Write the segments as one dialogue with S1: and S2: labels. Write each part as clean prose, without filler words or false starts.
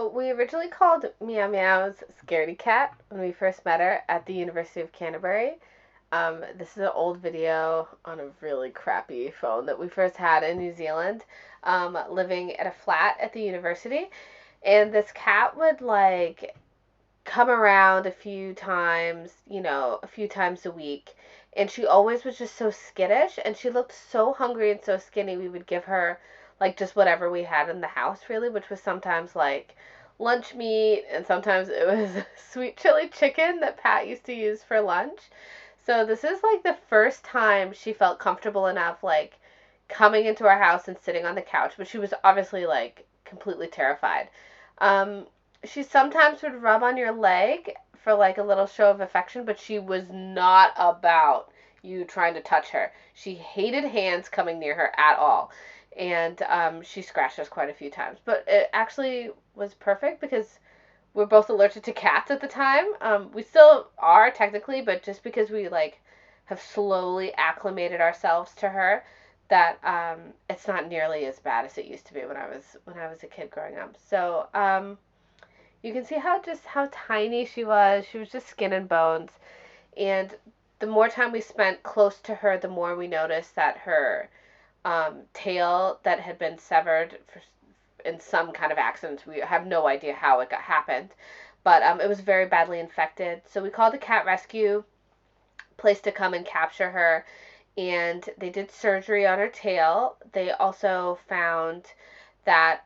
S1: So we originally called Meow Meow's Scaredy Cat when we first met her at the University of Canterbury. This is an old video on a really crappy phone that we first had in New Zealand, living at a flat at the university. And this cat would come around a few times, a few times a week. And she always was just so skittish, and she looked so hungry and so skinny. We would give her just whatever we had in the house, really, which was sometimes lunch meat, and sometimes it was sweet chili chicken that Pat used to use for lunch. So this is the first time she felt comfortable enough coming into our house and sitting on the couch, but she was obviously completely terrified. Um, she sometimes would rub on your leg for a little show of affection, but she was not about you trying to touch her. She hated hands coming near her at all. And she scratched us quite a few times. But it actually was perfect because we're both allergic to cats at the time. We still are technically, but just because we have slowly acclimated ourselves to her, that it's not nearly as bad as it used to be when I was a kid growing up. So you can see how tiny she was. She was just skin and bones, and the more time we spent close to her, the more we noticed that her tail that had been severed in some kind of accident. We have no idea how it happened, but it was very badly infected. So we called a cat rescue place to come and capture her, and they did surgery on her tail. They also found that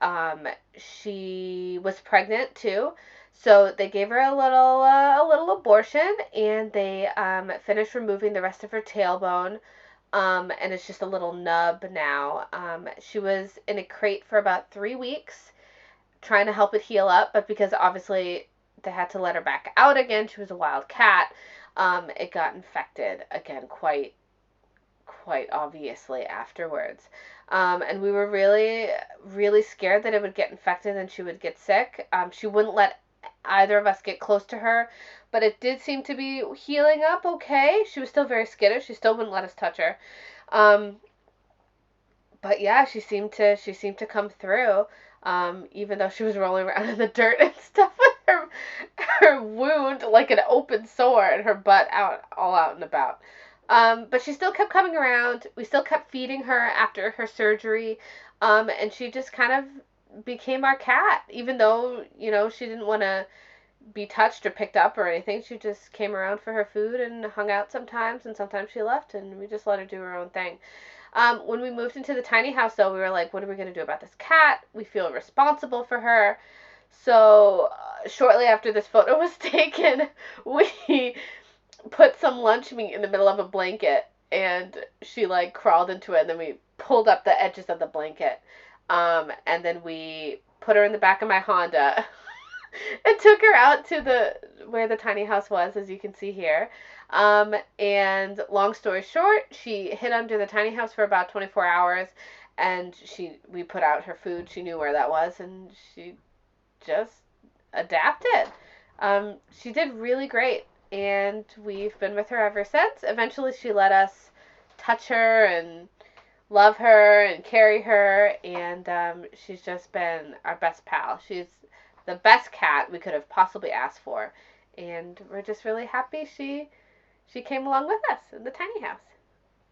S1: she was pregnant too. So they gave her a little abortion, and they finished removing the rest of her tailbone. And it's just a little nub now. She was in a crate for about 3 weeks, trying to help it heal up, but because obviously they had to let her back out again, she was a wild cat. It got infected again quite obviously afterwards. And we were really, really scared that it would get infected and she would get sick. She wouldn't let either of us get close to her, but it did seem to be healing up okay. She was still very skittish. She still wouldn't let us touch her. Um, but yeah, she seemed to come through. Even though she was rolling around in the dirt and stuff with her wound like an open sore and her butt all out and about. But she still kept coming around. We still kept feeding her after her surgery. And she just kind of became our cat, even though, she didn't want to be touched or picked up or anything. She just came around for her food and hung out sometimes, and sometimes she left, and we just let her do her own thing. When we moved into the tiny house, though, we were like, what are we going to do about this cat? We feel responsible for her. So, shortly after this photo was taken, we put some lunch meat in the middle of a blanket, and she crawled into it, and then we pulled up the edges of the blanket. And then we put her in the back of my Honda and took her out to where the tiny house was, as you can see here. And long story short, she hid under the tiny house for about 24 hours, and we put out her food. She knew where that was, and she just adapted. She did really great, and we've been with her ever since. Eventually, she let us touch her and love her and carry her, and she's just been our best pal. She's the best cat we could have possibly asked for, and we're just really happy she came along with us in the tiny house.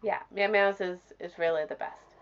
S1: Yeah, Meow Meows is really the best.